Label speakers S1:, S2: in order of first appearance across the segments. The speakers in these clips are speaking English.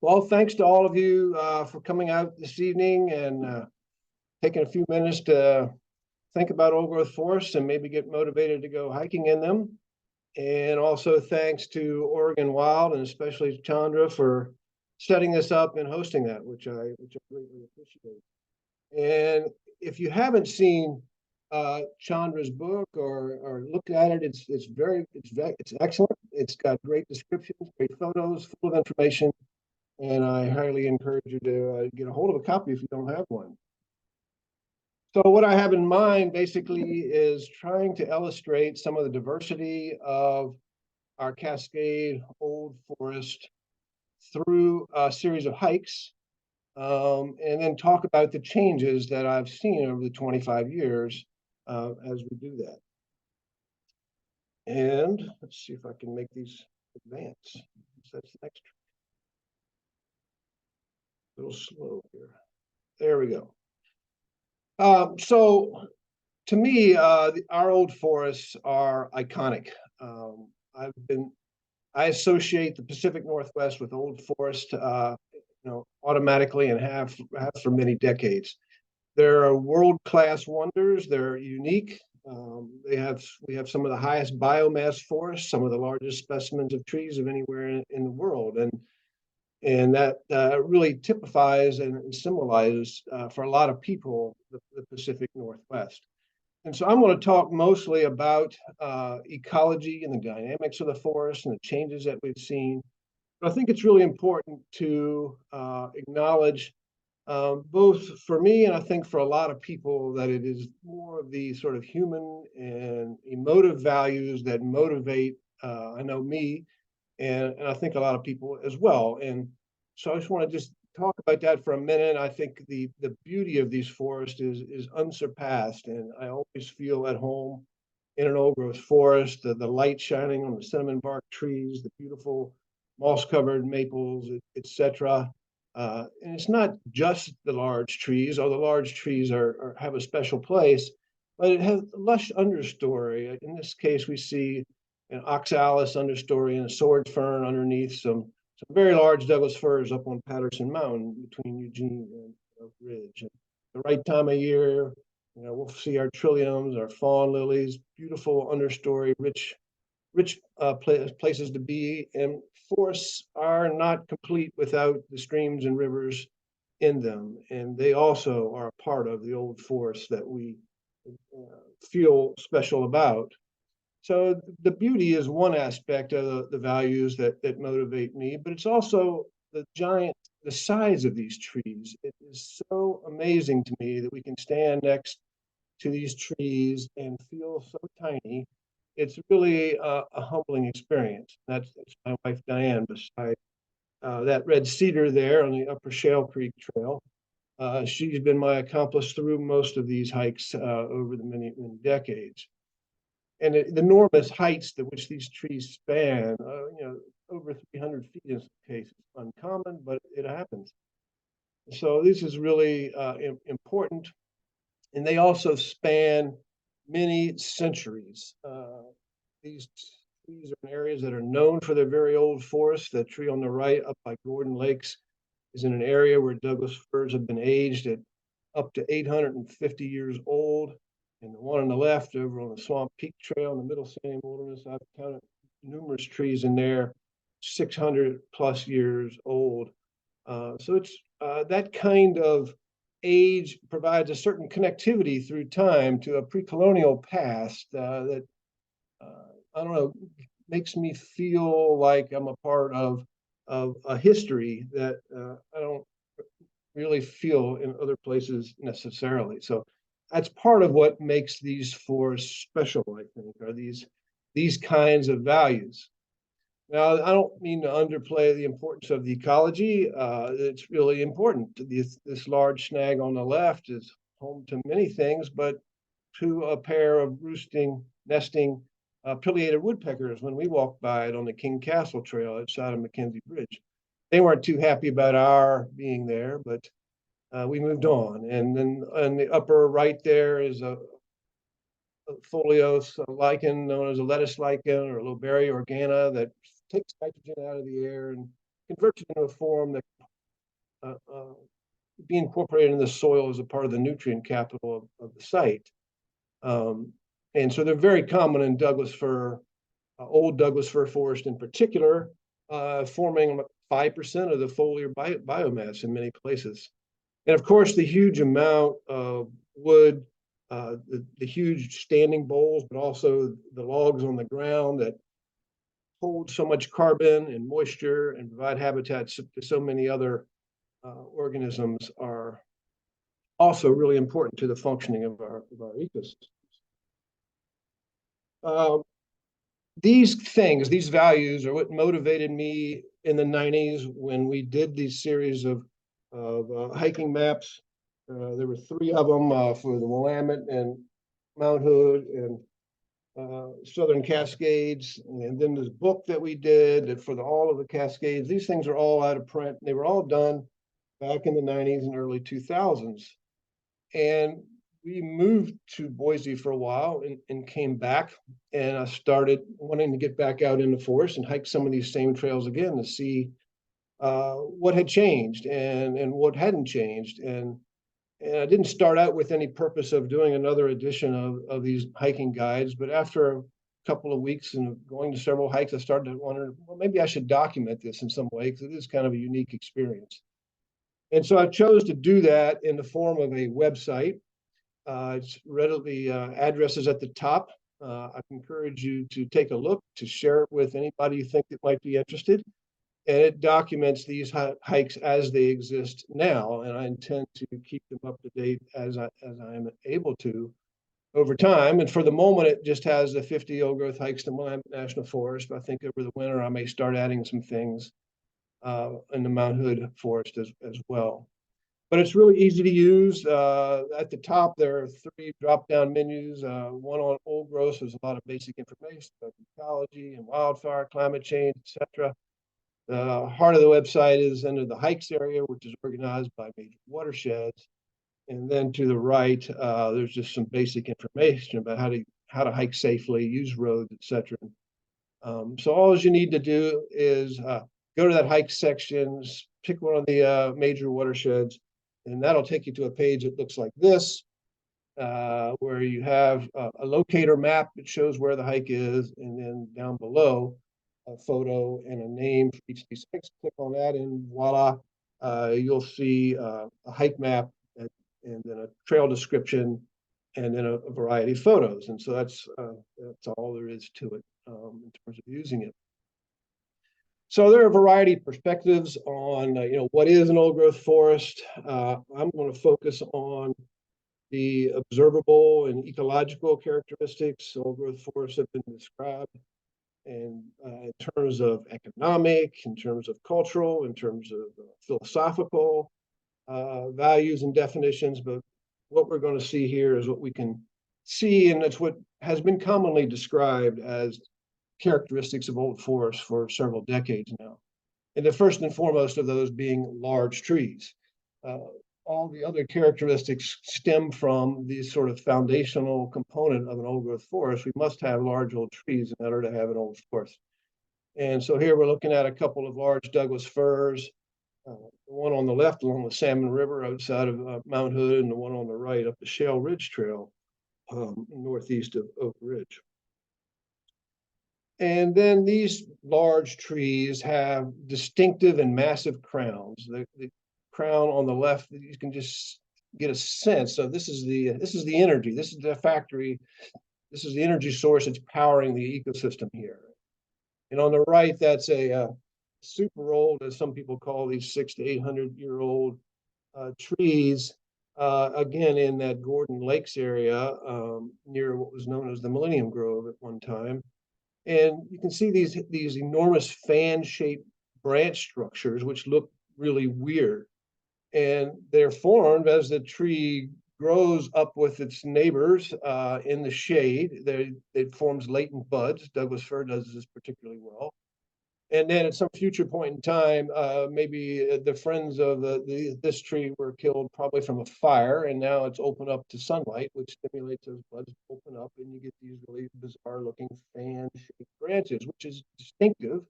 S1: Well, thanks to all of you for coming out this evening and taking a few minutes to think about old growth forests and maybe get motivated to go hiking in them. And also thanks to Oregon Wild and especially Chandra for setting this up and hosting that, which I greatly appreciate. And if you haven't seen Chandra's book or looked at it, it's excellent. It's got great descriptions, great photos, full of information, and I highly encourage you to get a hold of a copy if you don't have one. So what I have in mind basically is trying to illustrate some of the diversity of our Cascade Old Forest through a series of hikes, and then talk about the changes that I've seen over the 25 years as we do that. And let's see if I can make these advance. So that's the next. A little slow here. There we go. So to me, our old forests are iconic. I associate the Pacific Northwest with old forest, automatically and have for many decades. They're world-class wonders. They're unique. We have some of the highest biomass forests, some of the largest specimens of trees of anywhere in the world, and that really typifies and symbolizes for a lot of people the Pacific Northwest. And so I'm going to talk mostly about ecology and the dynamics of the forest and the changes that we've seen. But I think it's really important to acknowledge, both for me and I think for a lot of people, that it is more of the sort of human and emotive values that motivate, I know me, and I think a lot of people as well. And so I just want to just talk about that for a minute. I think the beauty of these forests is unsurpassed, and I always feel at home in an old growth forest. The light shining on the cinnamon bark trees, the beautiful moss covered maples, etc. And it's not just the large trees, although the large trees have a special place, but it has a lush understory. In this case, we see an oxalis understory and a sword fern underneath some very large Douglas firs up on Patterson Mountain between Eugene and Oak Ridge. And the right time of year, we'll see our trilliums, our fawn lilies, beautiful understory, rich places to be. And forests are not complete without the streams and rivers in them. And they also are a part of the old forest that we feel special about. So the beauty is one aspect of the values that motivate me, but it's also the size of these trees. It is so amazing to me that we can stand next to these trees and feel so tiny. It's really a humbling experience. That's my wife, Diane, beside that red cedar there on the Upper Shale Creek Trail. She's been my accomplice through most of these hikes over the many decades. And the enormous heights to which these trees span, over 300 feet in some cases, uncommon, but it happens. So this is really important. And they also span many centuries. These trees are in areas that are known for their very old forests. The tree on the right up by Gordon Lakes is in an area where Douglas firs have been aged at up to 850 years old. And the one on the left over on the Swamp Peak Trail in the Middle Sandy Wilderness, I've counted numerous trees in there, 600 plus years old. So it's that kind of age provides a certain connectivity through time to a pre-colonial past that, I don't know, makes me feel like I'm a part of a history that I don't really feel in other places necessarily. So that's part of what makes these forests special, I think, are these kinds of values. Now, I don't mean to underplay the importance of the ecology. It's really important. This large snag on the left is home to many things, but to a pair of nesting pileated woodpeckers when we walked by it on the King Castle Trail outside of Mackenzie Bridge. They weren't too happy about our being there, but we moved on. And then on the upper right there is a foliose lichen known as a lettuce lichen or Loberia organa that takes nitrogen out of the air and converts it into a form that be incorporated in the soil as a part of the nutrient capital of the site. And so they're very common in Douglas fir, old Douglas fir forest in particular, forming 5% of the foliar biomass in many places. And of course, the huge amount of wood, the huge standing boles, but also the logs on the ground that hold so much carbon and moisture and provide habitats to so many other organisms are also really important to the functioning of our ecosystems. These things, these values are what motivated me in the 90s when we did these series of hiking maps. There were 3 of them for the Willamette and Mount Hood and Southern Cascades, and then this book that we did for all of the Cascades. These things are all out of print. They were all done back in the 90s and early 2000s. And we moved to Boise for a while and came back, and I started wanting to get back out in the forest and hike some of these same trails again to see what had changed and what hadn't changed. And I didn't start out with any purpose of doing another edition of these hiking guides, but after a couple of weeks and going to several hikes, I started to wonder, well, maybe I should document this in some way because it is kind of a unique experience. And so I chose to do that in the form of a website. It's readily addresses at the top. I encourage you to take a look, to share it with anybody you think that might be interested. And it documents these hikes as they exist now, and I intend to keep them up to date as I am able to over time. And for the moment, it just has the 50 old-growth hikes to Willamette National Forest. But I think over the winter, I may start adding some things in the Mount Hood Forest as well. But it's really easy to use. At the top, there are 3 drop-down menus. One on old growth, there's a lot of basic information about ecology and wildfire, climate change, etc. The heart of the website is under the hikes area, which is organized by major watersheds. And then to the right, there's just some basic information about how to hike safely, use roads, etc. So all you need to do is go to that hike section, pick one of the major watersheds, and that'll take you to a page that looks like this, where you have a locator map that shows where the hike is, and then down below, a photo and a name for each of these hikes. Click on that, and voila, you'll see a hike map and then a trail description, and then a variety of photos. And so that's all there is to it in terms of using it. So there are a variety of perspectives on what is an old growth forest. I'm going to focus on the observable and ecological characteristics old growth forests have been described, and in terms of economic, in terms of cultural, in terms of philosophical values and definitions. But what we're going to see here is what we can see, and it's what has been commonly described as characteristics of old forests for several decades now. And the first and foremost of those being large trees. All the other characteristics stem from the sort of foundational component of an old growth forest. We must have large old trees in order to have an old forest. And so here we're looking at a couple of large Douglas firs, the one on the left along the Salmon River outside of Mount Hood, and the one on the right up the Shale Ridge Trail northeast of Oak Ridge. And then these large trees have distinctive and massive crowns. The crown on the left, you can just get a sense. So this is the energy. This is the factory. This is the energy source that's powering the ecosystem here. And on the right, that's a super old, as some people call these 600 to 800-year-old trees. Again, in that Gordon Lakes area near what was known as the Millennium Grove at one time. And you can see these enormous fan-shaped branch structures, which look really weird. And they're formed as the tree grows up with its neighbors in the shade. It forms latent buds. Douglas fir does this particularly well. And then at some future point in time, maybe the friends of this tree were killed probably from a fire, and now it's open up to sunlight, which stimulates those buds to open up, and you get these really bizarre looking fan-shaped branches, which is distinctive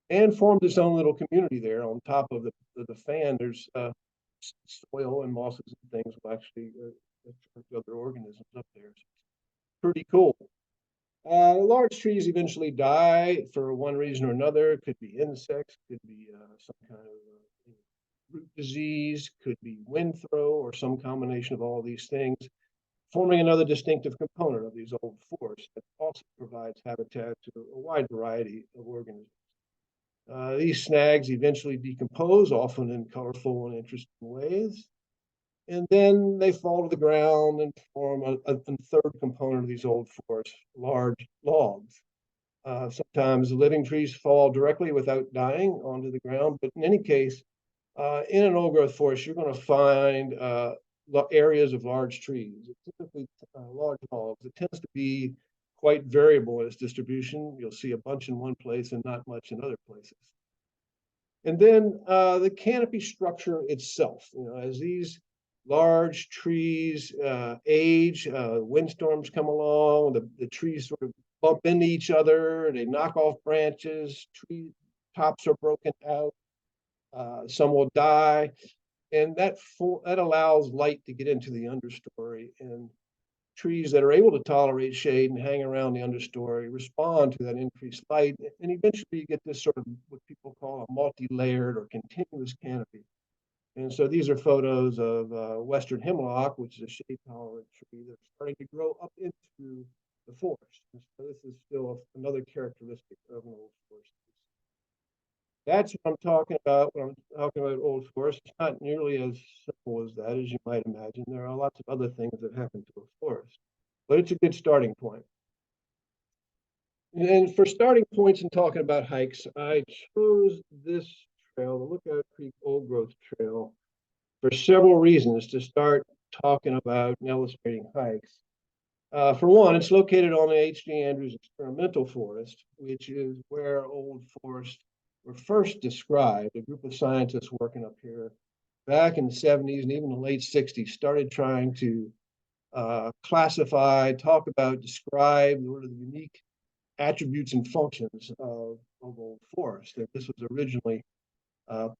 S1: and formed its own little community there. On top of the fan, there's soil and mosses and things will actually attract other organisms up there. So pretty cool. Large trees eventually die for one reason or another. It could be insects, could be some kind of root disease, could be wind throw, or some combination of all these things, forming another distinctive component of these old forests that also provides habitat to a wide variety of organisms. These snags eventually decompose, often in colorful and interesting ways, and then they fall to the ground and form a third component of these old forests, large logs. Sometimes living trees fall directly without dying onto the ground, but in any case, in an old growth forest, you're going to find areas of large trees, typically large logs. It tends to be quite variable in its distribution. You'll see a bunch in one place and not much in other places. And then the canopy structure itself, as these large trees age, windstorms come along, the trees sort of bump into each other, they knock off branches, tree tops are broken out, some will die, and that allows light to get into the understory, and trees that are able to tolerate shade and hang around the understory respond to that increased light, and eventually you get this sort of what people call a multi-layered or continuous canopy. And so these are photos of western hemlock, which is a shade-tolerant tree that's starting to grow up into the forest. And so this is still another characteristic of an old forest. That's what I'm talking about when I'm talking about old forest. It's not nearly as simple as that, as you might imagine. There are lots of other things that happen to a forest, but it's a good starting point. And for starting points in talking about hikes, I chose this trail, the Lookout Creek Old Growth Trail, for several reasons to start talking about and illustrating hikes. For one, it's located on the H.G. Andrews Experimental Forest, which is where old forests were first described. A group of scientists working up here back in the 70s and even the late 60s started trying to classify, talk about, describe what are the unique attributes and functions of old forest. And this was originally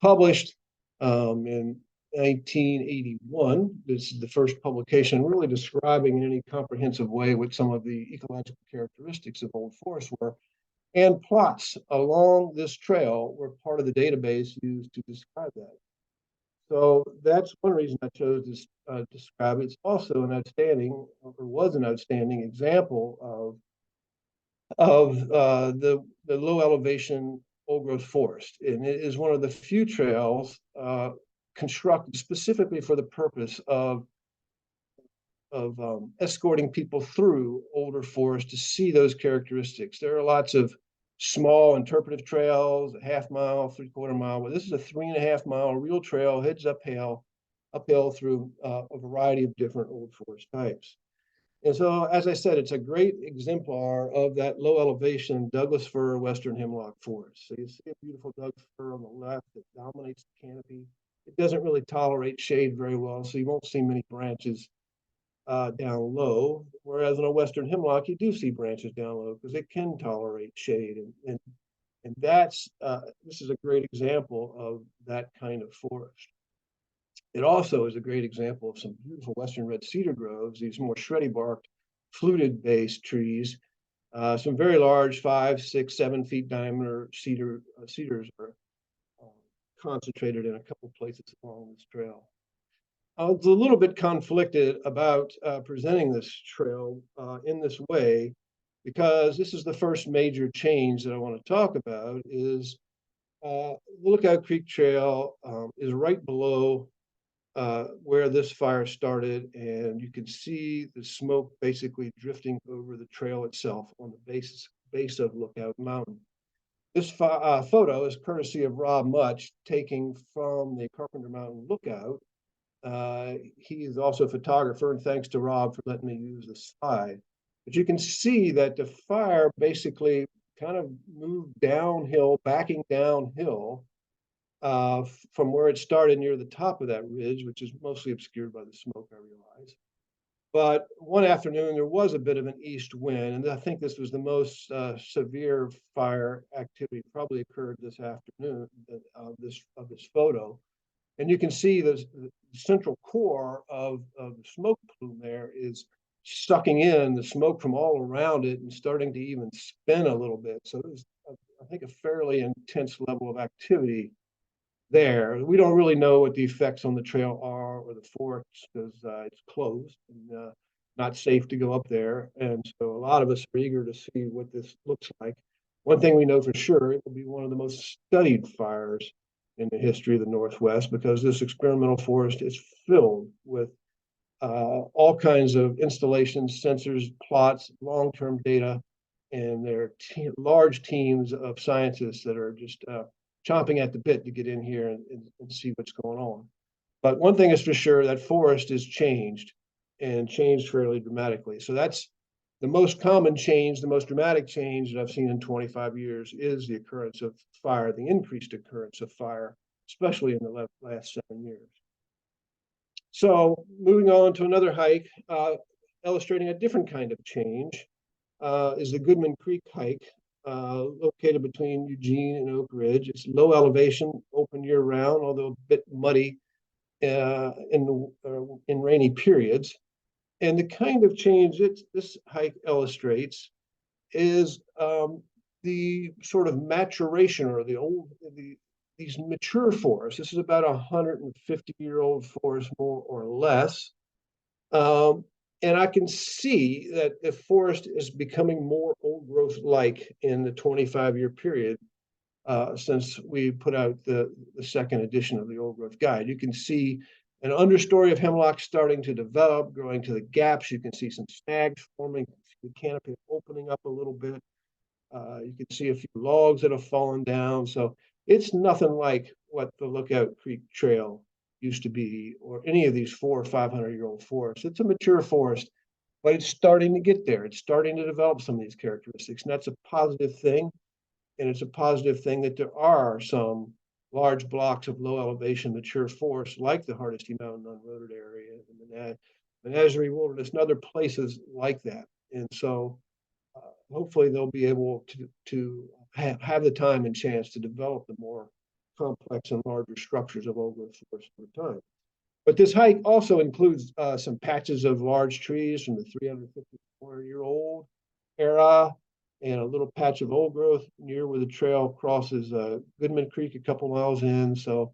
S1: published in 1981. This is the first publication really describing in any comprehensive way what some of the ecological characteristics of old forests were. And plots along this trail were part of the database used to describe that. So that's one reason I chose to describe it. It's also an outstanding, or was an outstanding example of the low elevation old growth forest. And it is one of the few trails constructed specifically for the purpose of escorting people through older forests to see those characteristics. There are lots of small interpretive trails, a half mile, 3/4 mile, but this is a 3.5 mile real trail, heads uphill through a variety of different old forest types. And so, as I said, it's a great exemplar of that low elevation Douglas fir Western hemlock forest. So you see a beautiful Douglas fir on the left that dominates the canopy. It doesn't really tolerate shade very well, so you won't see many branches down low. Whereas in a Western hemlock, you do see branches down low because it can tolerate shade. And that's, this is a great example of that kind of forest. It also is a great example of some beautiful Western red cedar groves, these more shreddy barked, fluted based trees. Some very large 5, 6, 7 feet diameter cedars are concentrated in a couple places along this trail. I was a little bit conflicted about presenting this trail in this way, because this is the first major change that I want to talk about. Is the Lookout Creek Trail is right below where this fire started, and you can see the smoke basically drifting over the trail itself on the base of Lookout Mountain. This photo is courtesy of Rob Much, taking from the Carpenter Mountain Lookout. He is also a photographer, and thanks to Rob for letting me use the slide. But you can see that the fire basically kind of moved downhill, backing downhill from where it started near the top of that ridge, which is mostly obscured by the smoke, I realize. But one afternoon, there was a bit of an east wind, and I think this was the most severe fire activity probably occurred this afternoon of this photo. And you can see the central core of the smoke plume there is sucking in the smoke from all around it and starting to even spin a little bit. So it was, I think, a fairly intense level of activity there. We don't really know what the effects on the trail are or the forest because it's closed and not safe to go up there. And so a lot of us are eager to see what this looks like. One thing we know for sure, it will be one of the most studied fires in the history of the Northwest because this experimental forest is filled with all kinds of installations, sensors, plots, long-term data, and there are large teams of scientists that are just chomping at the bit to get in here and see what's going on. But one thing is for sure, that forest is changed and changed fairly dramatically. So that's the most common change, the most dramatic change that I've seen in 25 years is the occurrence of fire, the increased occurrence of fire, especially in the last 7 years. So moving on to another hike, illustrating a different kind of change, is the Goodman Creek hike, located between Eugene and Oak Ridge. It's low elevation, open year round, although a bit muddy in rainy periods. And the kind of change that this hike illustrates is the sort of maturation or these mature forests. This is about a 150-year-old forest, more or less. And I can see that the forest is becoming more old growth like in the 25-year period since we put out the second edition of the Old Growth Guide. You can see an understory of hemlock starting to develop, growing to the gaps. You can see some snags forming, the canopy opening up a little bit. You can see a few logs that have fallen down. So it's nothing like what the Lookout Creek Trail used to be, or any of these 400 or 500-year-old forests. It's a mature forest, but it's starting to get there. It's starting to develop some of these characteristics, and that's a positive thing. And it's a positive thing that there are some large blocks of low elevation mature forests like the Hardesty Mountain Unroaded area, the Menagerie Wilderness, and other places like that. And so hopefully they'll be able to have the time and chance to develop the more complex and larger structures of old growth forest over time. But this hike also includes some patches of large trees from the 350-400-year-old era, and a little patch of old growth near where the trail crosses Goodman Creek a couple miles in. So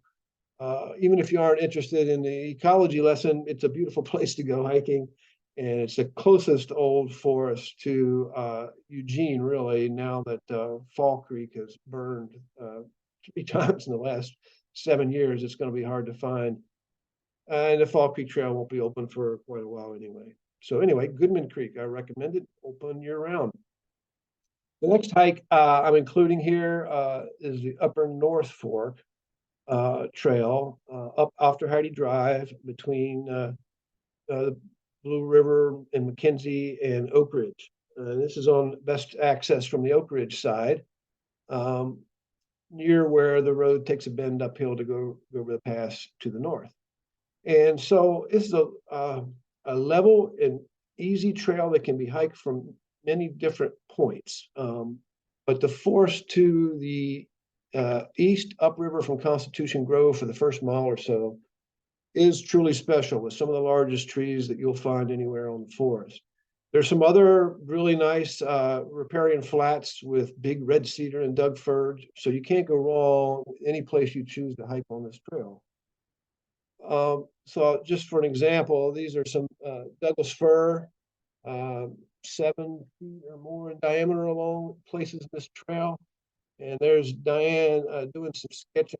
S1: even if you aren't interested in the ecology lesson, it's a beautiful place to go hiking. And it's the closest old forest to Eugene, really, now that Fall Creek has burned 3 times in the last 7 years. It's going to be hard to find. And the Fall Creek Trail won't be open for quite a while anyway. So anyway, Goodman Creek, I recommend it, open year round. The next hike I'm including here is the Upper North Fork Trail up after Heidi Drive between the Blue River and McKenzie and Oak Ridge. This is on best access from the Oak Ridge side, near where the road takes a bend uphill to go over the pass to the north. And so this is a level and easy trail that can be hiked from many different points. But the forest to the east upriver from Constitution Grove for the first mile or so is truly special, with some of the largest trees that you'll find anywhere on the forest. There's some other really nice riparian flats with big red cedar and Doug fir, so you can't go wrong any place you choose to hike on this trail. So just for an example, these are some Douglas fir, 7 feet or more in diameter along places in this trail. And there's Diane doing some sketching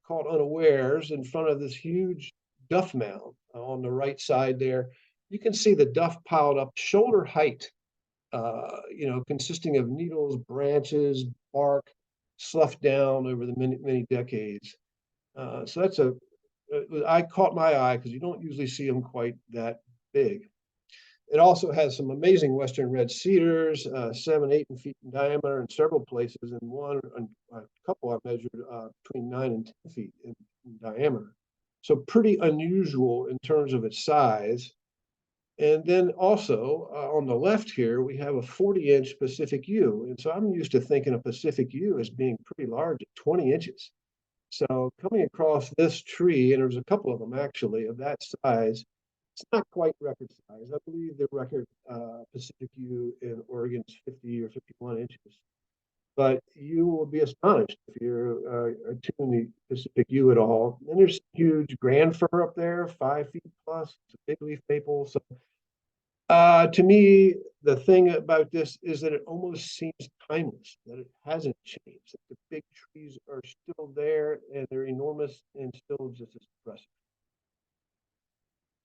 S1: called Unawares in front of this huge duff mound on the right side there. You can see the duff piled up shoulder height, consisting of needles, branches, bark, sloughed down over the many decades. So that's I caught my eye because you don't usually see them quite that big. It also has some amazing western red cedars, 7, 8 feet in diameter in several places, and a couple I measured between 9 and 10 feet in diameter. So pretty unusual in terms of its size. And then also on the left here, we have a 40-inch Pacific yew. And so I'm used to thinking of Pacific yew as being pretty large at 20 inches. So coming across this tree, and there's a couple of them actually of that size, it's not quite record size. I believe the record Pacific yew in Oregon is 50 or 51 inches. But you will be astonished if you're attuned to Pacific yew at all. And there's huge grand fir up there, 5 feet plus. It's a big leaf maple. So to me, the thing about this is that it almost seems timeless, that it hasn't changed, that the big trees are still there and they're enormous and still just as impressive.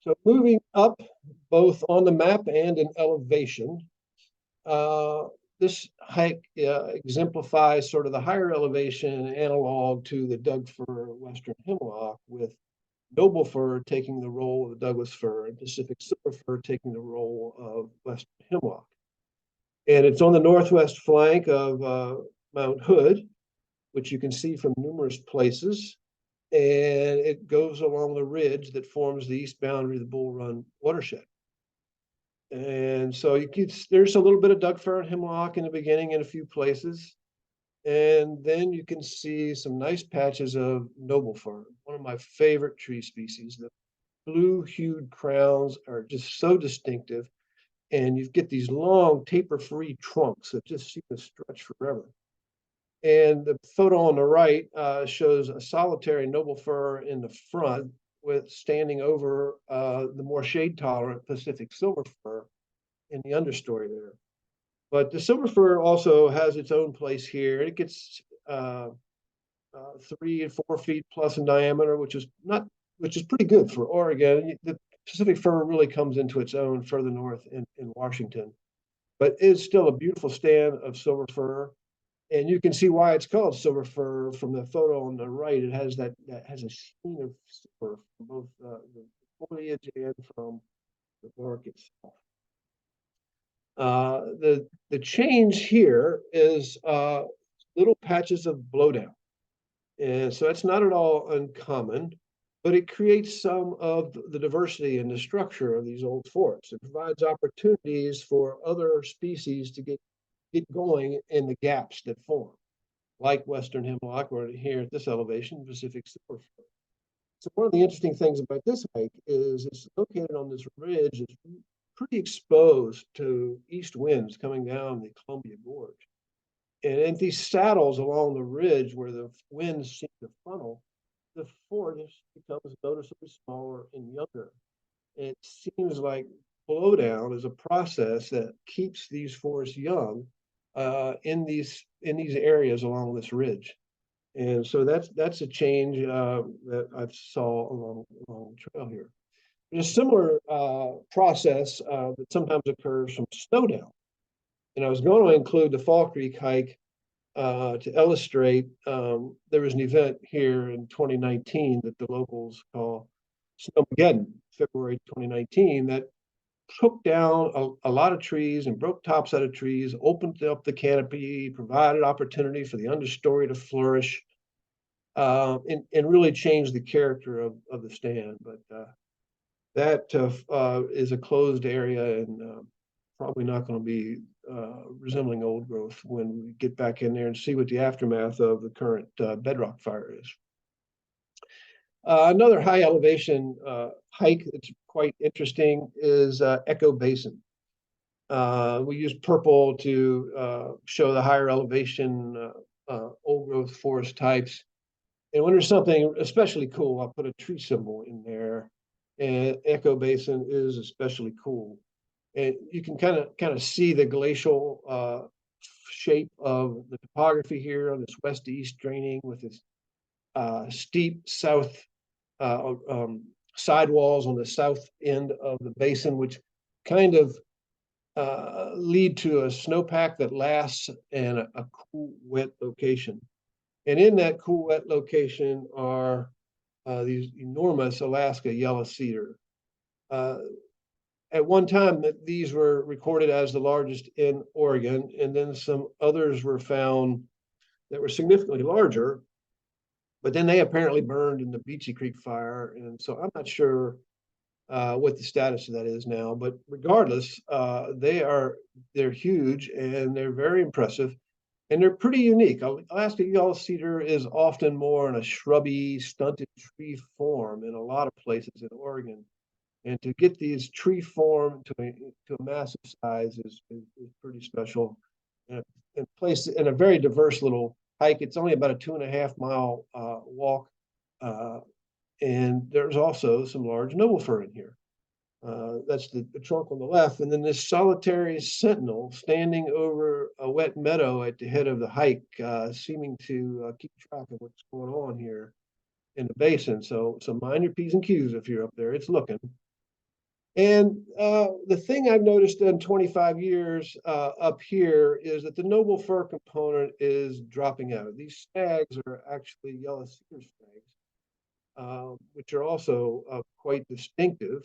S1: So moving up both on the map and in elevation, this hike exemplifies sort of the higher elevation analog to the Doug fir Western Hemlock, with noble fir taking the role of the Douglas fir and Pacific silver fir taking the role of Western Hemlock. And it's on the northwest flank of Mount Hood, which you can see from numerous places. And it goes along the ridge that forms the east boundary of the Bull Run watershed. And so there's a little bit of Doug fir and hemlock in the beginning in a few places. And then you can see some nice patches of noble fir, one of my favorite tree species. The blue-hued crowns are just so distinctive. And you get these long taper-free trunks that just seem to stretch forever. And the photo on the right shows a solitary noble fir in the front, with standing over the more shade-tolerant Pacific silver fir in the understory there. But the silver fir also has its own place here. It gets 3 and 4 feet plus in diameter, which is pretty good for Oregon. The Pacific fir really comes into its own further north in Washington, but it's still a beautiful stand of silver fir. And you can see why it's called silver fir from the photo on the right. It has that has a sheen of silver from both the foliage and from the bark itself. The change here is little patches of blowdown, and so that's not at all uncommon. But it creates some of the diversity in the structure of these old forests. It provides opportunities for other species to get going in the gaps that form, like Western Hemlock, or here at this elevation, Pacific silver fir. So one of the interesting things about this hike is it's located on this ridge. It's pretty exposed to east winds coming down the Columbia Gorge. And in these saddles along the ridge where the winds seem to funnel, the forest becomes noticeably smaller and younger. And it seems like blowdown is a process that keeps these forests young in these areas along this ridge. And so that's a change that I saw along the trail here. There's a similar process that sometimes occurs from snowdown. And I was going to include the Fall Creek hike to illustrate. There was an event here in 2019 that the locals call Snowmageddon, February 2019, that took down a lot of trees and broke tops out of trees, opened up the canopy, provided opportunity for the understory to flourish, and really changed the character of the stand. But that is a closed area and probably not going to be resembling old growth when we get back in there and see what the aftermath of the current bedrock fire is. Another high elevation hike that's quite interesting is Echo Basin. We use purple to show the higher elevation old growth forest types. And when there's something especially cool, I'll put a tree symbol in there. And Echo Basin is especially cool. And you can kind of see the glacial shape of the topography here on this west to east draining with this steep south sidewalls on the south end of the basin, which kind of lead to a snowpack that lasts in a cool, wet location. And in that cool, wet location are these enormous Alaska yellow cedar. At one time, these were recorded as the largest in Oregon, and then some others were found that were significantly larger, but then they apparently burned in the Beachy Creek fire. And so I'm not sure what the status of that is now. But regardless, they're huge and they're very impressive. And they're pretty unique. Alaska yellow cedar is often more in a shrubby, stunted tree form in a lot of places in Oregon. And to get these tree form to a massive size is pretty special. And placed in a very diverse little hike. It's only about a 2.5 mile walk. And there's also some large noble fir in here. That's the trunk on the left. And then this solitary sentinel standing over a wet meadow at the head of the hike, seeming to keep track of what's going on here in the basin. So mind your P's and Q's if you're up there. It's looking. And the thing I've noticed in 25 years up here is that the noble fir component is dropping out. These stags are actually yellow cedar stags, which are also quite distinctive,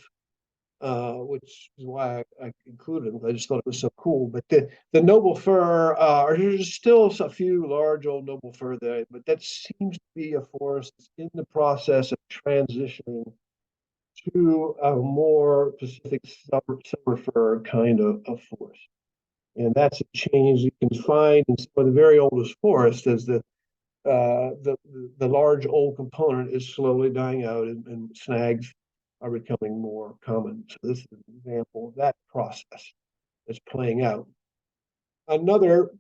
S1: which is why I included them. I just thought it was so cool. But the noble fir, there's still a few large old noble fir there, but that seems to be a forest that's in the process of transitioning to a more Pacific silver fir kind of forest. And that's a change you can find in some of the very oldest forests as the large old component is slowly dying out and snags are becoming more common. So this is an example of that process that's playing out. Another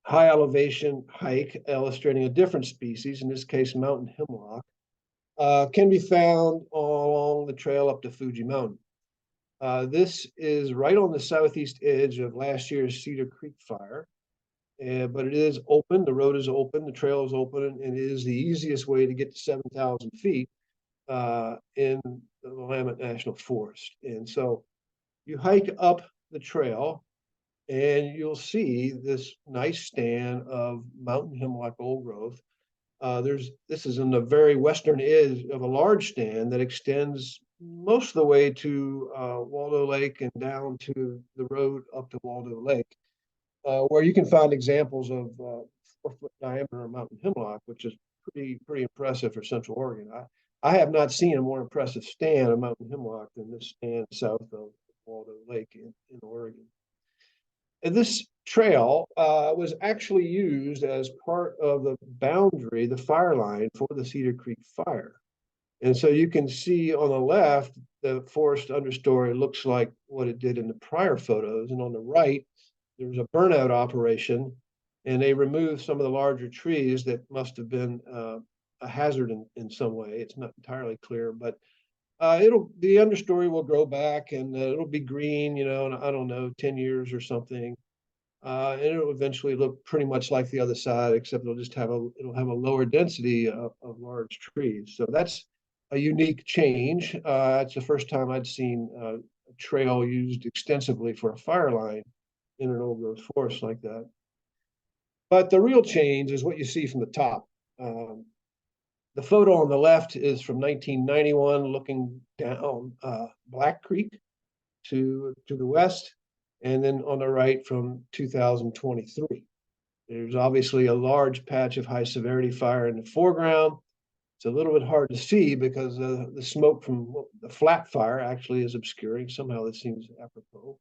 S1: high elevation hike illustrating a different species, in this case, mountain hemlock, can be found along the trail up to Fuji Mountain. This is right on the southeast edge of last year's Cedar Creek fire, but it is open. The road is open, the trail is open, and it is the easiest way to get to 7,000 feet in the Willamette National Forest. And so you hike up the trail and you'll see this nice stand of mountain hemlock old growth. This is in the very western edge of a large stand that extends most of the way to Waldo Lake and down to the road up to Waldo Lake, where you can find examples of 4-foot diameter mountain hemlock, which is pretty impressive for Central Oregon. I have not seen a more impressive stand of mountain hemlock than this stand south of Waldo Lake in Oregon. And this trail was actually used as part of the boundary, the fire line for the Cedar Creek fire. And so you can see on the left, the forest understory looks like what it did in the prior photos. And on the right, there's a burnout operation, and they removed some of the larger trees that must have been a hazard in some way. It's not entirely clear, but the understory will grow back and it'll be green, in, I don't know, 10 years or something. And it'll eventually look pretty much like the other side, except it'll have a lower density of large trees. So that's a unique change. It's the first time I'd seen a trail used extensively for a fire line in an old growth forest like that. But the real change is what you see from the top. The photo on the left is from 1991, looking down Black Creek to the west, and then on the right from 2023. There's obviously a large patch of high severity fire in the foreground. It's a little bit hard to see because the smoke from the flat fire actually is obscuring. Somehow that seems apropos.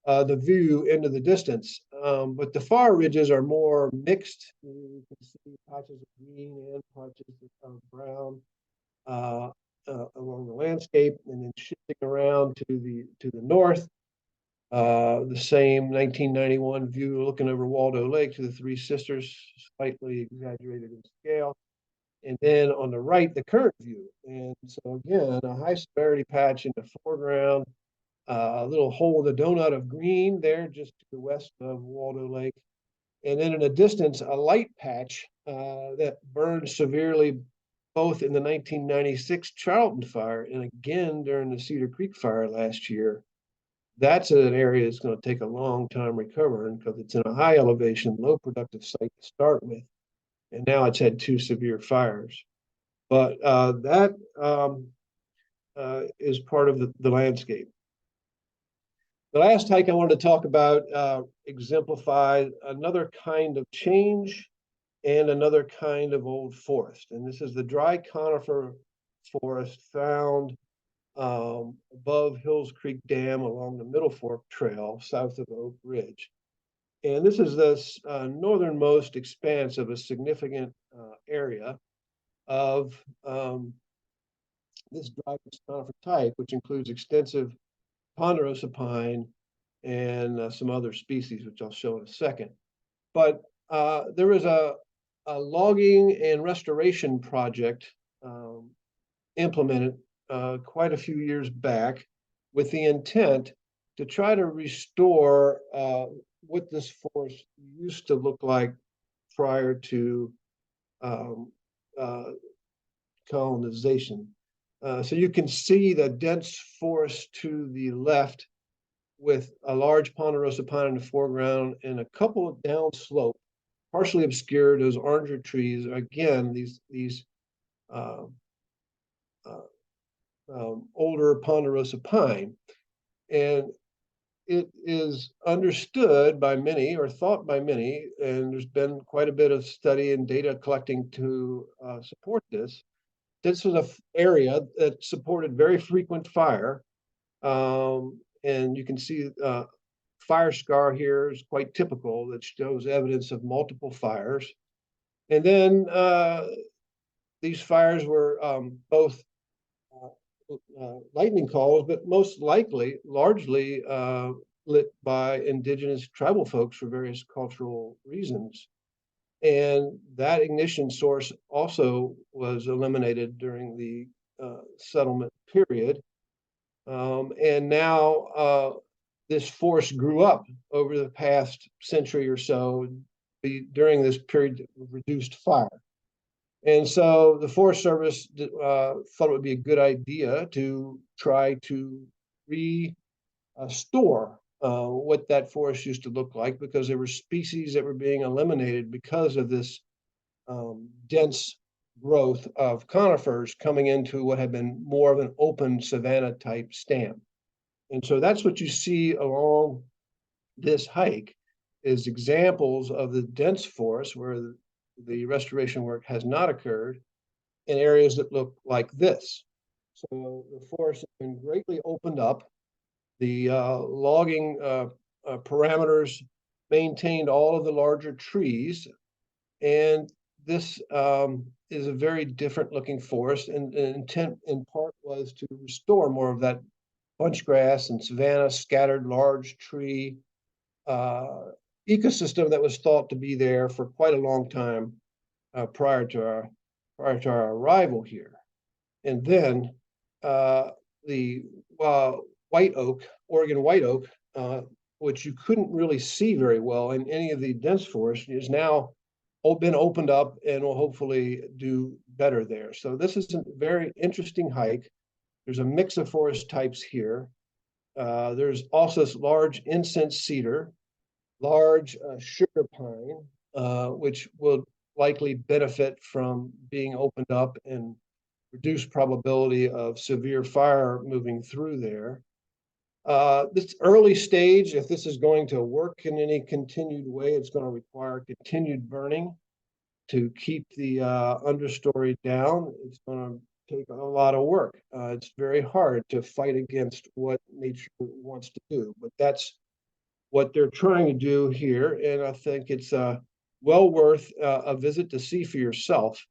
S1: The view into the distance. But the far ridges are more mixed. You can see patches of green and patches of brown along the landscape, and then shifting around to the north. The same 1991 view looking over Waldo Lake to the Three Sisters, slightly exaggerated in scale. And then on the right, the current view. And so again, a high severity patch in the foreground, a little hole in the donut of green there just to the west of Waldo Lake. And then in the distance, a light patch that burned severely both in the 1996 Charlton fire and again during the Cedar Creek fire last year. That's an area that's going to take a long time recovering because it's in a high elevation, low productive site to start with. And now it's had 2 severe fires. But that is part of the landscape. The last hike I wanted to talk about exemplifies another kind of change and another kind of old forest. And this is the dry conifer forest found above Hills Creek Dam along the Middle Fork Trail south of Oak Ridge. And this is the northernmost expanse of a significant area of this dry-bush conifer type, which includes extensive ponderosa pine and some other species, which I'll show in a second. But there was a logging and restoration project implemented quite a few years back with the intent to try to restore what this forest used to look like prior to colonization. So you can see the dense forest to the left with a large ponderosa pine in the foreground and a couple of downslope, partially obscured, those oranger trees. Again, these older ponderosa pine. And it is understood by many, or thought by many, and there's been quite a bit of study and data collecting to support this. This was an area that supported very frequent fire. And you can see fire scar here is quite typical that shows evidence of multiple fires. And then these fires were both lightning calls, but most likely largely lit by indigenous tribal folks for various cultural reasons. And that ignition source also was eliminated during the settlement period. And now this forest grew up over the past century or so during this period of reduced fire. And so the Forest Service thought it would be a good idea to try to restore what that forest used to look like, because there were species that were being eliminated because of this dense growth of conifers coming into what had been more of an open savanna type stand. And so that's what you see along this hike, is examples of the dense forest where the restoration work has not occurred in areas that look like this. So the forest has been greatly opened up. The logging parameters maintained all of the larger trees, and this is a very different looking forest, and the intent in part was to restore more of that bunch grass and savanna scattered large tree ecosystem that was thought to be there for quite a long time prior to our arrival here. And then the white oak, Oregon white oak, which you couldn't really see very well in any of the dense forest, is now been opened up and will hopefully do better there. So this is a very interesting hike. There's a mix of forest types here. There's also this large incense cedar, large sugar pine, which will likely benefit from being opened up and reduced probability of severe fire moving through there. This early stage, if this is going to work in any continued way, it's going to require continued burning to keep the understory down. It's going to take a lot of work. It's very hard to fight against what nature wants to do, but that's what they're trying to do here. And I think it's well worth a visit to see for yourself.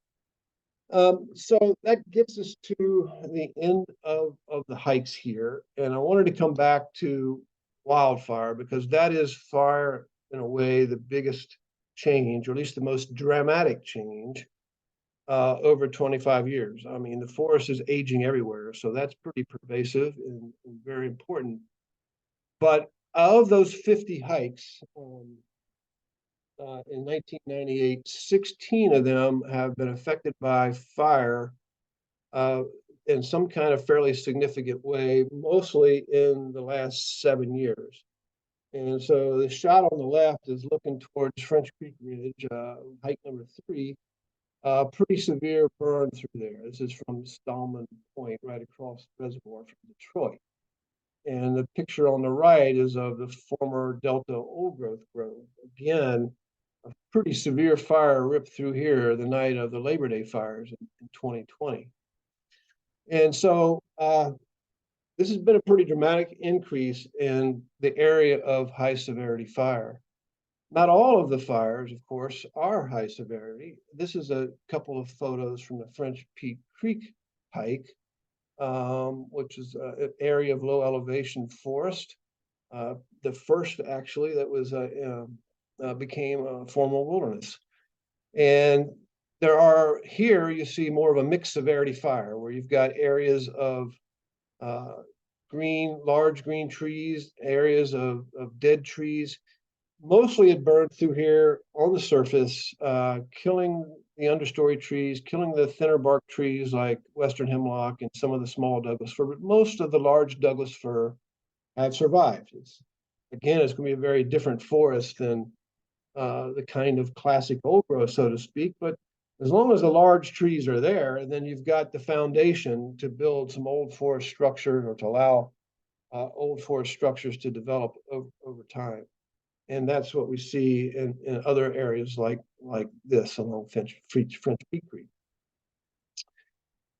S1: So that gets us to the end of the hikes here. And I wanted to come back to Wildfire, because that is far, in a way, the biggest change, or at least the most dramatic change over 25 years. I mean, the forest is aging everywhere, so that's pretty pervasive and very important. But of those 50 hikes, in 1998, 16 of them have been affected by fire in some kind of fairly significant way, mostly in the last 7 years. And so the shot on the left is looking towards French Creek Ridge, hike number 3, pretty severe burn through there. This is from Stallman Point, right across the reservoir from Detroit. And the picture on the right is of the former Delta OldGrowth grove. Again, a pretty severe fire ripped through here the night of the Labor Day fires in 2020. And so this has been a pretty dramatic increase in the area of high severity fire. Not all of the fires, of course, are high severity. This is a couple of photos from the French Peak Creek hike, which is an area of low elevation forest. The first, actually, that was became a formal wilderness. And there are, here you see more of a mixed severity fire, where you've got areas of large green trees, areas of dead trees. Mostly it burned through here on the surface, killing the understory trees, killing the thinner bark trees like Western Hemlock and some of the small Douglas fir, but most of the large Douglas fir have survived. Again, it's going to be a very different forest than the kind of classic old growth, so to speak, but as long as the large trees are there, then you've got the foundation to build some old forest structures, or to allow old forest structures to develop over time. And that's what we see in other areas like this along French Peak Creek.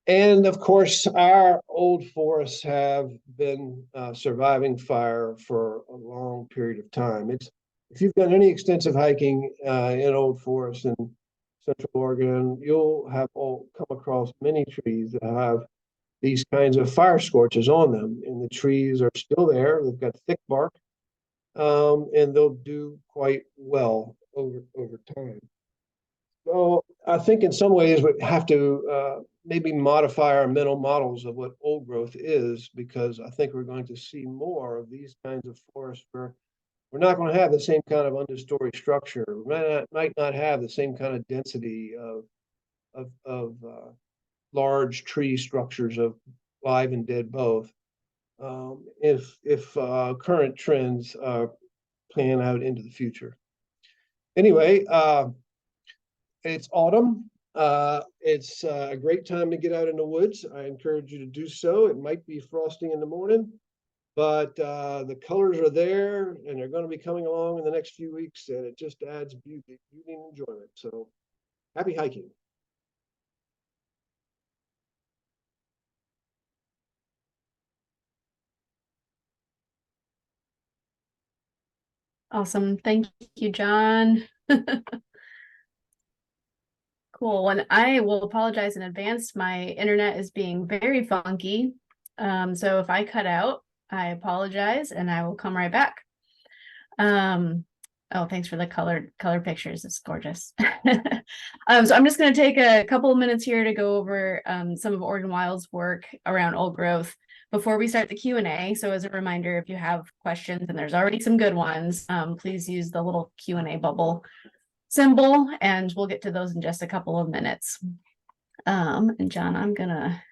S1: And of course, our old forests have been surviving fire for a long period of time. If you've done any extensive hiking in old forests in Central Oregon, you'll have come across many trees that have these kinds of fire scorches on them, and the trees are still there. They've got thick bark, and they'll do quite well over time. So I think in some ways we have to maybe modify our mental models of what old growth is, because I think we're going to see more of these kinds of forests where we're not going to have the same kind of understory structure. We might not have the same kind of density of large tree structures of live and dead both. If current trends plan out into the future. Anyway, it's autumn. It's a great time to get out in the woods. I encourage you to do so. It might be frosting in the morning, but the colors are there, and they're going to be coming along in the next few weeks, and it just adds beauty and enjoyment. So happy hiking.
S2: Awesome. Thank you, John. Cool. And I will apologize in advance. My internet is being very funky. So if I cut out, I apologize, and I will come right back. Oh, thanks for the color pictures. It's gorgeous. So I'm just going to take a couple of minutes here to go over some of Oregon Wild's work around old growth before we start the Q&A. So as a reminder, if you have questions, and there's already some good ones, please use the little Q&A bubble symbol, and we'll get to those in just a couple of minutes. And John, I'm gonna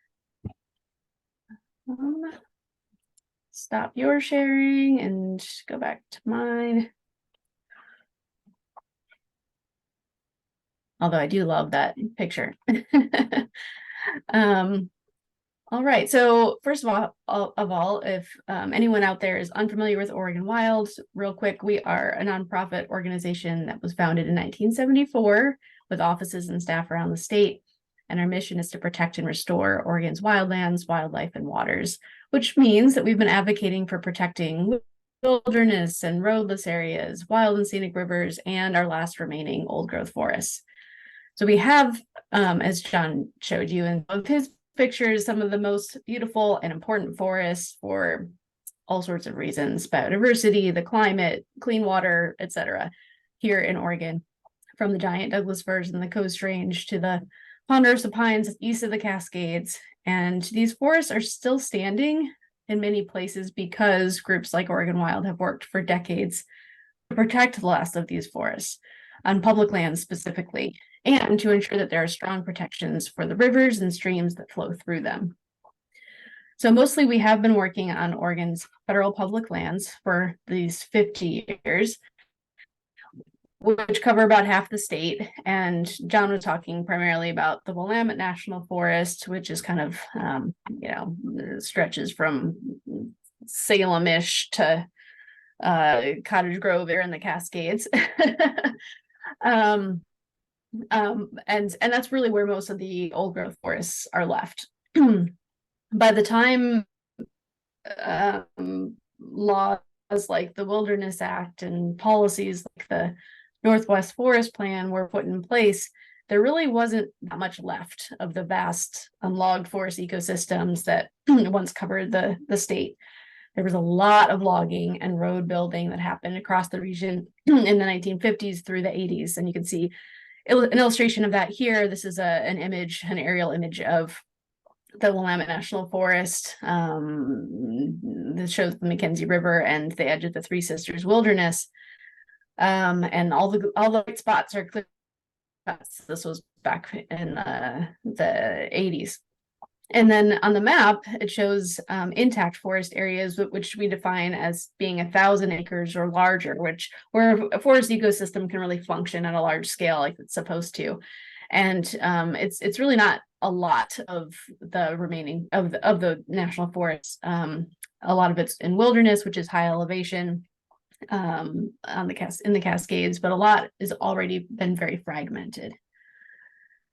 S2: stop your sharing and go back to mine. Although I do love that picture. All right, so first of all, if anyone out there is unfamiliar with Oregon Wild, real quick, we are a nonprofit organization that was founded in 1974 with offices and staff around the state. And our mission is to protect and restore Oregon's wildlands, wildlife, and waters, which means that we've been advocating for protecting wilderness and roadless areas, wild and scenic rivers, and our last remaining old growth forests. So we have, as John showed you in both his pictures, some of the most beautiful and important forests for all sorts of reasons: biodiversity, the climate, clean water, etc. here in Oregon, from the giant Douglas firs in the Coast Range to the ponderosa pines east of the Cascades. And these forests are still standing in many places because groups like Oregon Wild have worked for decades to protect the last of these forests on public lands specifically, and to ensure that there are strong protections for the rivers and streams that flow through them. So mostly we have been working on Oregon's federal public lands for these 50 years, which cover about half the state. And John was talking primarily about the Willamette National Forest, which is kind of, stretches from Salem-ish to Cottage Grove there in the Cascades. And that's really where most of the old growth forests are left. By the time laws like the Wilderness Act and policies like the Northwest Forest Plan were put in place, there really wasn't that much left of the vast unlogged forest ecosystems that once covered the state. There was a lot of logging and road building that happened across the region in the 1950s through the 80s. And you can see an illustration of that here. This is an aerial image of the Willamette National Forest. This shows the Mackenzie River and the edge of the Three Sisters Wilderness. And all the white spots are clear. This was back in the 80s. And then on the map, it shows intact forest areas, which we define as being 1,000 acres or larger, where a forest ecosystem can really function at a large scale like it's supposed to. And it's really not a lot of the remaining of the national forests. A lot of it's in wilderness, which is high elevation in the Cascades, but a lot has already been very fragmented.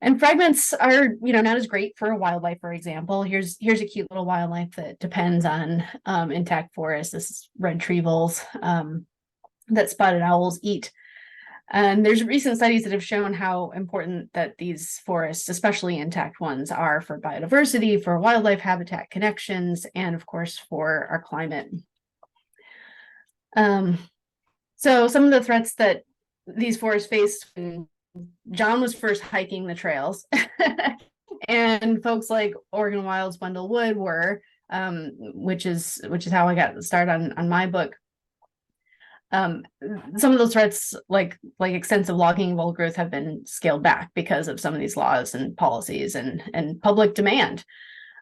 S2: And fragments are, not as great for wildlife. For example, here's a cute little wildlife that depends on intact forests. This is red tree voles that spotted owls eat. And there's recent studies that have shown how important that these forests, especially intact ones, are for biodiversity, for wildlife habitat connections, and of course for our climate. So some of the threats that these forests faced when John was first hiking the trails and folks like Oregon Wild's Wendell Wood were, which is how I got started on my book. Some of those threats, like extensive logging and old growth, have been scaled back because of some of these laws and policies and public demand.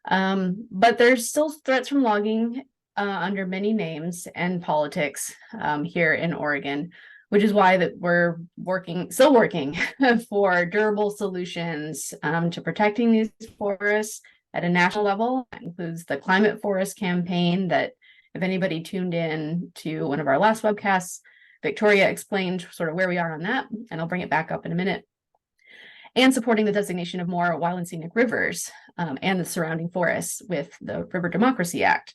S2: But there's still threats from logging under many names and politics here in Oregon, which is why that we're still working for durable solutions to protecting these forests at a national level. That includes the Climate Forest Campaign that, if anybody tuned in to one of our last webcasts, Victoria explained sort of where we are on that, and I'll bring it back up in a minute. And supporting the designation of more wild and scenic rivers and the surrounding forests with the River Democracy Act.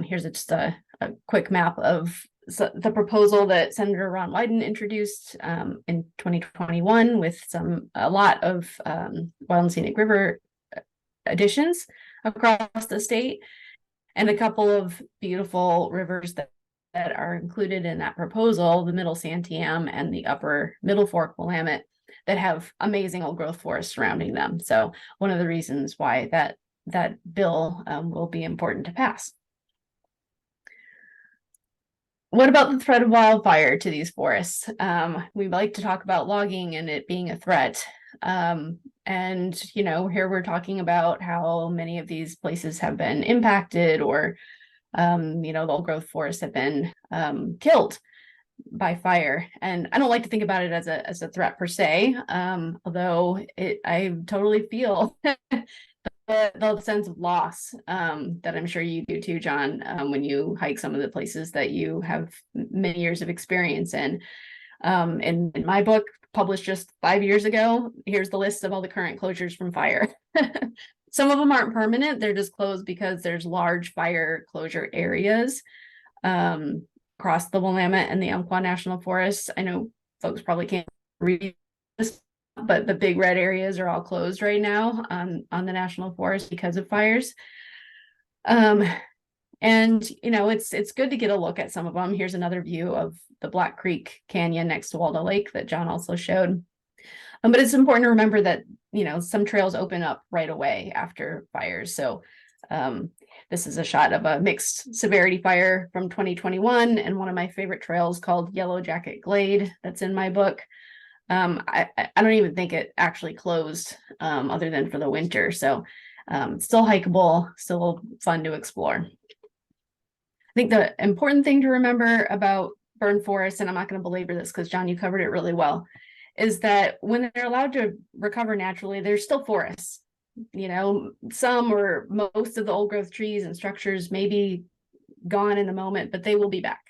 S2: Here's just a quick map of the proposal that Senator Ron Wyden introduced in 2021 with a lot of wild and scenic river additions across the state, and a couple of beautiful rivers that are included in that proposal, the Middle Santiam and the Upper Middle Fork Willamette, that have amazing old growth forests surrounding them. So one of the reasons why that bill will be important to pass. What about the threat of wildfire to these forests? We like to talk about logging and it being a threat. And, here we're talking about how many of these places have been impacted, or, the old growth forests have been killed by fire. And I don't like to think about it as a threat per se, although I totally feel the sense of loss that I'm sure you do too, John, when you hike some of the places that you have many years of experience in. In my book, published just 5 years ago, here's the list of all the current closures from fire. Some of them aren't permanent, they're just closed because there's large fire closure areas across the Willamette and the Umpqua National Forest. I know folks probably can't read this, but the big red areas are all closed right now on the National Forest because of fires. And it's good to get a look at some of them. Here's another view of the Black Creek Canyon next to Waldo Lake that John also showed. But it's important to remember that some trails open up right away after fires. So this is a shot of a mixed severity fire from 2021, and one of my favorite trails called Yellow Jacket Glade that's in my book. I don't even think it actually closed other than for the winter. So still hikeable, still fun to explore. I think the important thing to remember about burn forests, and I'm not going to belabor this because John, you covered it really well, is that when they're allowed to recover naturally, they're still forests. Some or most of the old growth trees and structures may be gone in the moment, but they will be back.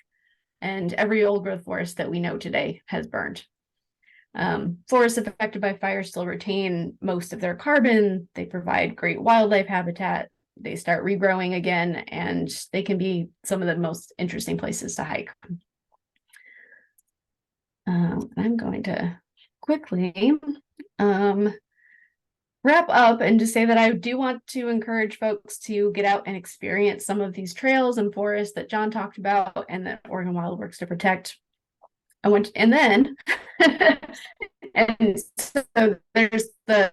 S2: And every old growth forest that we know today has burned. Forests affected by fire still retain most of their carbon. They provide great wildlife habitat. they start regrowing again, and they can be some of the most interesting places to hike. I'm going to quickly wrap up and just say that I do want to encourage folks to get out and experience some of these trails and forests that John talked about and that Oregon Wild works to protect. And then and so there's a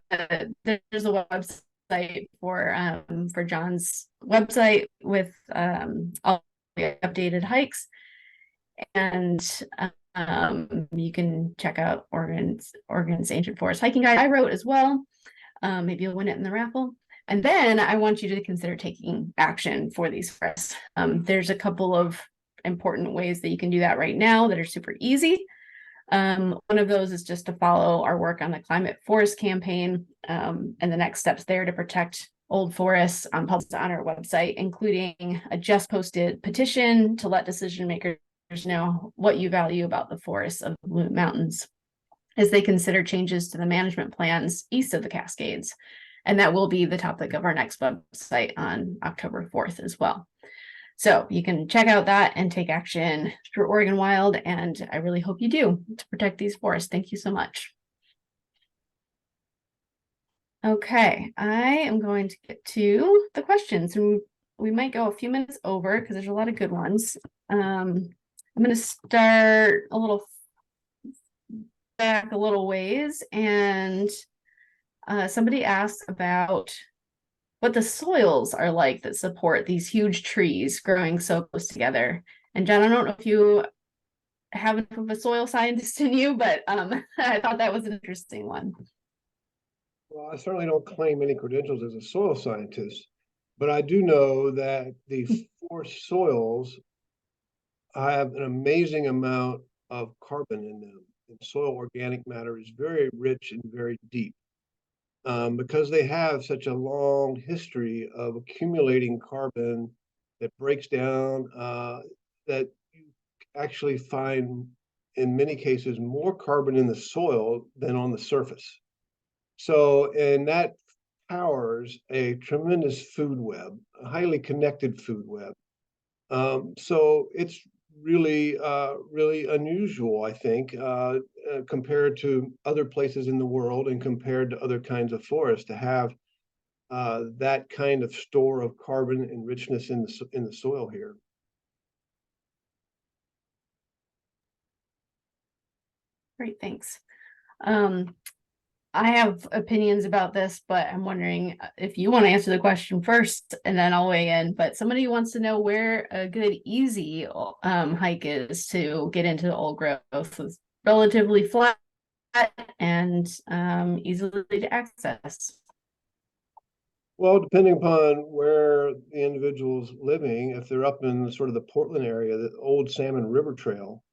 S2: website for John's website with all the updated hikes, and you can check out Oregon's Ancient Forest Hiking Guide I wrote as well. Maybe you'll win it in the raffle. And then I want you to consider taking action for these forests. There's a couple of important ways that you can do that right now that are super easy. One of those is just to follow our work on the Climate Forest Campaign, and the next steps there to protect old forests published on our website, including a just posted petition to let decision makers know what you value about the forests of the Blue Mountains as they consider changes to the management plans east of the Cascades. And that will be the topic of our next website on October 4th as well. So you can check out that and take action through Oregon Wild, and I really hope you do to protect these forests. Thank you so much. Okay, I am going to get to the questions, and we might go a few minutes over because there's a lot of good ones. I'm going to start a little back a little ways, and somebody asked about what the soils are like that support these huge trees growing so close together. And John, I don't know if you have enough of a soil scientist in you, but I thought that was an interesting one.
S1: Well, I certainly don't claim any credentials as a soil scientist, but I do know that the forest soils have an amazing amount of carbon in them. And soil organic matter is very rich and very deep. Because they have such a long history of accumulating carbon that breaks down, that you actually find in many cases more carbon in the soil than on the surface. So, and that powers a tremendous food web, a highly connected food web. So it's really, really unusual, I think, compared to other places in the world and compared to other kinds of forests to have that kind of store of carbon and richness in the soil here.
S2: Great, thanks. I have opinions about this, but I'm wondering if you want to answer the question first, and then I'll weigh in. But somebody wants to know where a good, easy hike is to get into the old growth. It's relatively flat and easily to access.
S1: Well, depending upon where the individual's living, if they're up in sort of the Portland area, the old Salmon River Trail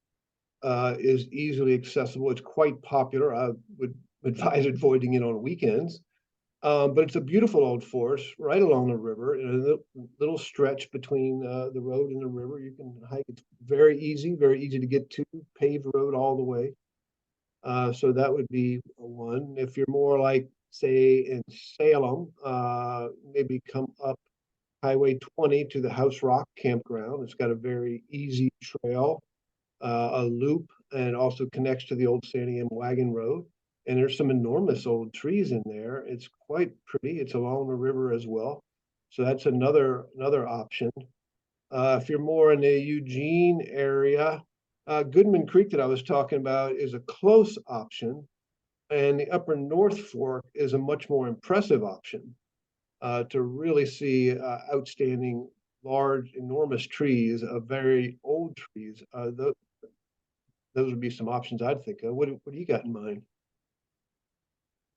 S1: is easily accessible. It's quite popular. I would advise avoiding it on weekends, but it's a beautiful old forest right along the river in a little stretch between the road and the river. You can hike. It's very easy to get to, paved road all the way. So that would be one. If you're more like, say, in Salem, maybe come up Highway 20 to the House Rock campground. It's got a very easy trail, a loop, and also connects to the old Sandy M wagon road. And there's some enormous old trees in there. It's quite pretty. It's along the river as well. So that's another option. If you're more in the Eugene area, Goodman Creek that I was talking about is a close option. And the upper North Fork is a much more impressive option to really see outstanding, large, enormous trees, very old trees. Those would be some options I'd think of. What do you got in mind?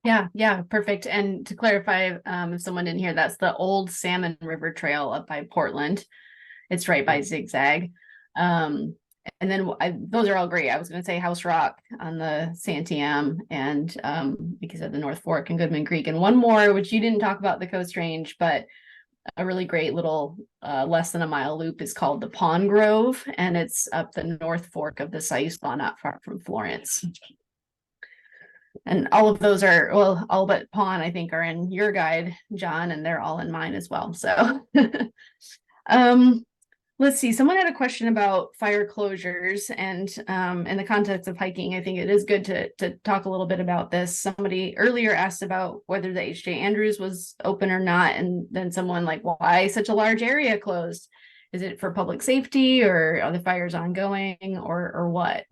S2: Yeah, perfect. And to clarify, if someone didn't hear, that's the old Salmon River Trail up by Portland. It's right by Zigzag. And then those are all great. I was going to say House Rock on the Santiam, and because of the North Fork and Goodman Creek, and one more, which you didn't talk about, the Coast Range, but a really great little less than a mile loop is called the Pond Grove, and it's up the North Fork of the Siuslaw, not far from Florence. And all of those are, well, all but Pawn, I think, are in your guide, John, and they're all in mine as well. So um, let's see. Someone had a question about fire closures, and in the context of hiking, I think it is good to talk a little bit about this. Somebody earlier asked about whether the H.J. Andrews was open or not, and then someone like, why such a large area closed? Is it for public safety, or are the fires ongoing, or what?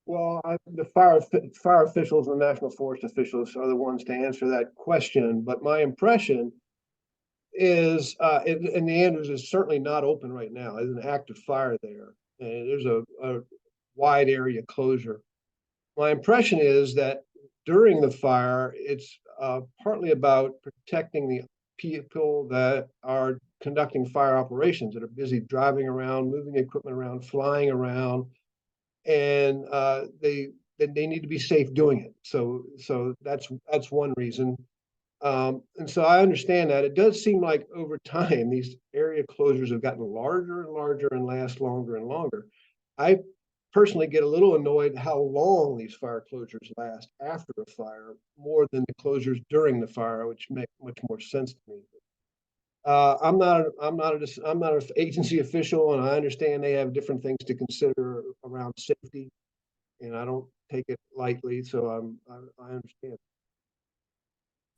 S1: Well, the fire officials and national forest officials are the ones to answer that question. But my impression is, and the Andrews is certainly not open right now. There's an active fire there, and there's a wide area closure. My impression is that during the fire, it's partly about protecting the people that are conducting fire operations, that are busy driving around, moving equipment around, flying around, and they need to be safe doing it. So that's one reason. And so I understand that. It does seem like over time these area closures have gotten larger and larger and last longer and longer. I personally get a little annoyed how long these fire closures last after a fire, more than the closures during the fire, which make much more sense to me. I'm not an agency official, and I understand they have different things to consider around safety, and I don't take it lightly. So I understand.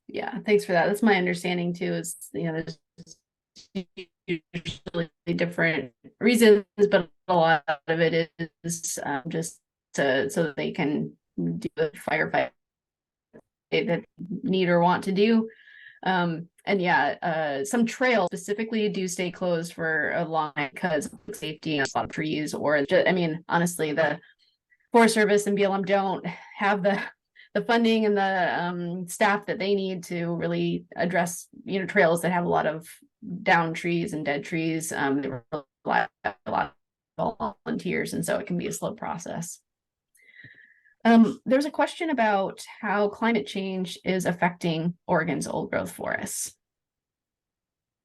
S2: Yeah, thanks for that. That's my understanding too, is, there's usually different reasons, but a lot of it is just so that they can do the firefight that need or want to do. And yeah, some trails specifically do stay closed for a long time because of safety and a lot of trees, or just, I mean, honestly, the Forest Service and BLM don't have the funding and the staff that they need to really address, trails that have a lot of down trees and dead trees. They rely on a lot of volunteers, and so it can be a slow process. There's a question about how climate change is affecting Oregon's old growth forests.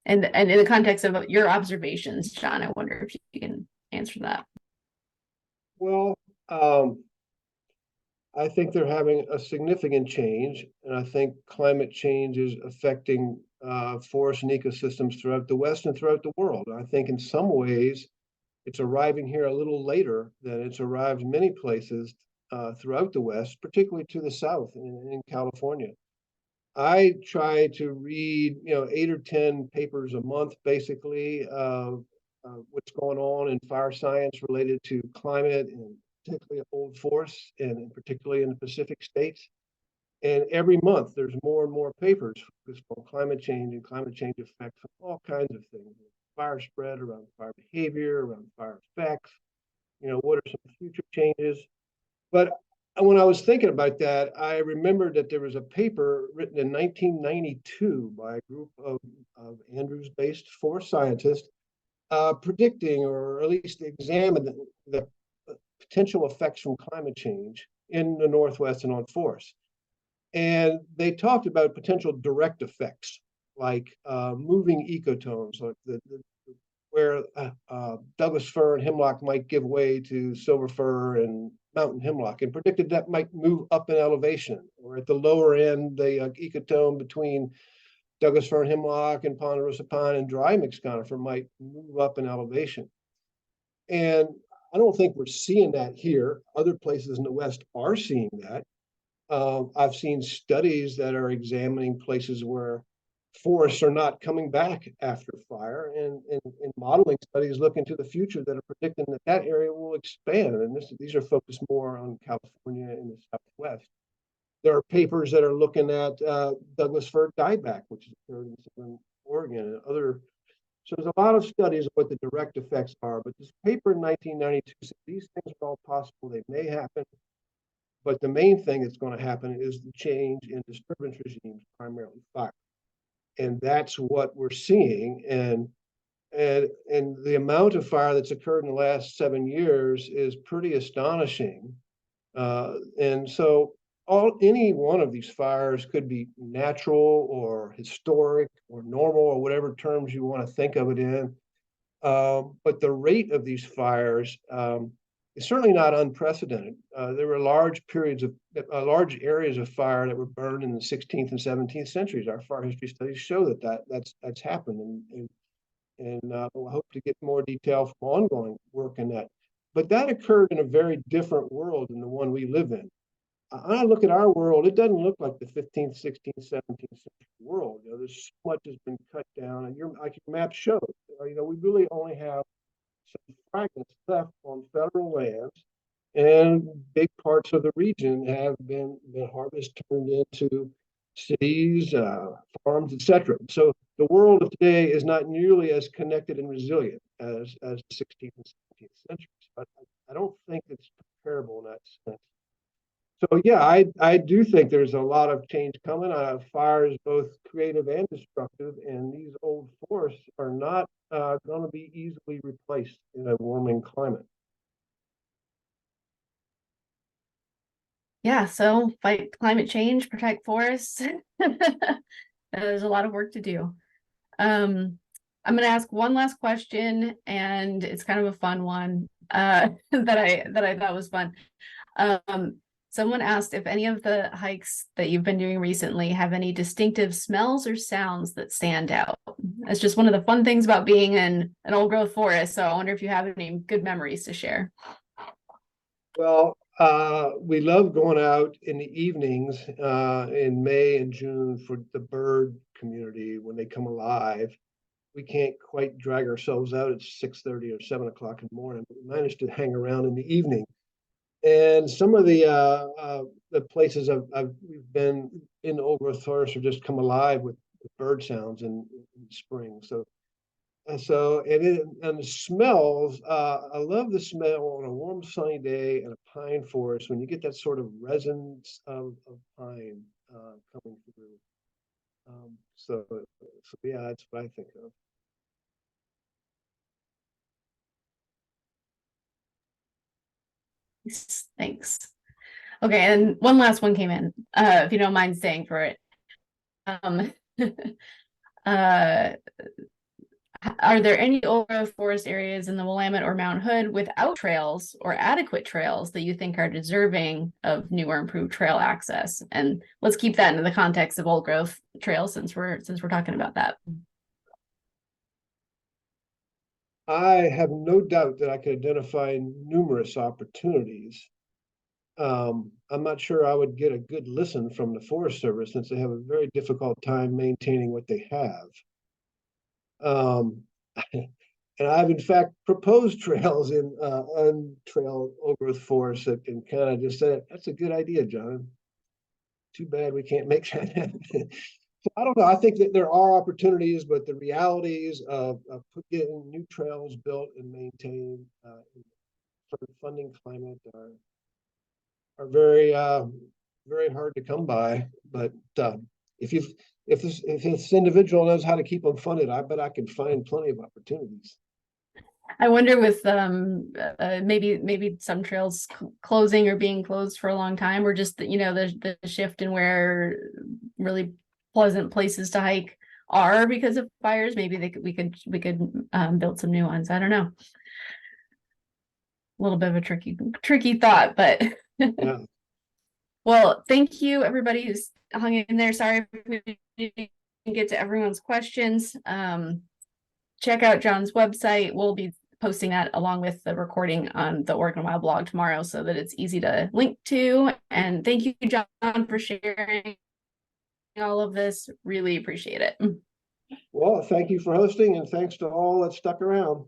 S2: And in the context of your observations, John, I wonder if you can answer that.
S1: Well, I think they're having a significant change, and I think climate change is affecting forests and ecosystems throughout the West and throughout the world. I think in some ways it's arriving here a little later than it's arrived many places throughout the West, particularly to the South in California. I try to read, 8 or 10 papers a month, basically, what's going on in fire science related to climate, and particularly old forests, and particularly in the Pacific states. And every month, there's more and more papers focused on climate change and climate change effects of all kinds of things: fire spread, around fire behavior, around fire effects. What are some future changes? But when I was thinking about that, I remembered that there was a paper written in 1992 by a group of Andrews-based forest scientists predicting, or at least examining, the potential effects from climate change in the Northwest and on forests. And they talked about potential direct effects, like moving ecotones, like where Douglas fir and hemlock might give way to silver fir and mountain hemlock, and predicted that might move up in elevation, or at the lower end, the ecotone between Douglas fir and hemlock and ponderosa pine and dry mixed conifer might move up in elevation. And I don't think we're seeing that here. Other places in the West are seeing that. I've seen studies that are examining places where forests are not coming back after fire, and modeling studies look into the future that are predicting that area will expand. And these are focused more on California and the Southwest. There are papers that are looking at Douglas fir dieback, which is occurred in Oregon and other. So there's a lot of studies of what the direct effects are. But this paper in 1992 said these things are all possible. They may happen. But the main thing that's going to happen is the change in disturbance regimes, primarily fire. And that's what we're seeing. And the amount of fire that's occurred in the last 7 years is pretty astonishing. And so any one of these fires could be natural or historic or normal, or whatever terms you want to think of it in. But the rate of these fires is certainly not unprecedented. There were large areas of fire that were burned in the 16th and 17th centuries. Our fire history studies show that's happened, and we'll hope to get more detail from ongoing work in that. But that occurred in a very different world than the one we live in. When I look at our world, it doesn't look like the 15th, 16th, 17th century world. There's so much has been cut down, and like your map shows, we really only have some fragments left on federal lands, and big parts of the region have been harvested, turned into cities, farms, etc. So the world of today is not nearly as connected and resilient as the 16th and 17th centuries. But I don't think it's comparable in that sense. So yeah, I do think there's a lot of change coming. Fire is both creative and destructive, and these old forests are not going to be easily replaced in a warming climate.
S2: Yeah, so fight climate change, protect forests. There's a lot of work to do. I'm going to ask one last question, and it's kind of a fun one that I thought was fun. Someone asked if any of the hikes that you've been doing recently have any distinctive smells or sounds that stand out. It's just one of the fun things about being in an old growth forest. So I wonder if you have any good memories to share.
S1: Well, we love going out in the evenings in May and June for the bird community when they come alive. We can't quite drag ourselves out at 6:30 or 7 o'clock in the morning, but we managed to hang around in the evening. And some of the places we've been in the old growth forest have just come alive with bird sounds in spring. And the smells. I love the smell on a warm sunny day in a pine forest when you get that sort of resins of pine coming through. So yeah, that's what I think of.
S2: Thanks. Okay, and one last one came in, if you don't mind staying for it. Are there any old growth forest areas in the Willamette or Mount Hood without trails or adequate trails that you think are deserving of new or improved trail access? And let's keep that into the context of old growth trails since we're talking about that.
S1: I have no doubt that I could identify numerous opportunities. I'm not sure I would get a good listen from the Forest Service since they have a very difficult time maintaining what they have. And I've in fact proposed trails in untrailed old growth forests that can kind of just say, that's a good idea, John. Too bad we can't make that happen. So I don't know. I think that there are opportunities, but the realities of getting new trails built and maintained for the funding climate are very very hard to come by. But if this individual knows how to keep them funded, I bet I can find plenty of opportunities.
S2: I wonder with maybe some trails closing or being closed for a long time, or just the shift in where really pleasant places to hike are because of fires. Maybe we could build some new ones. I don't know. A little bit of a tricky thought, but
S1: yeah.
S2: Well, thank you everybody who's hung in there. Sorry if we didn't get to everyone's questions. Check out John's website. We'll be posting that along with the recording on the Oregon Wild blog tomorrow so that it's easy to link to. And thank you, John, for sharing all of this. Really appreciate it.
S1: Well, thank you for hosting, and thanks to all that stuck around.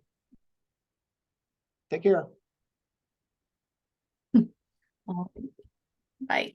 S1: Take care.
S2: Bye.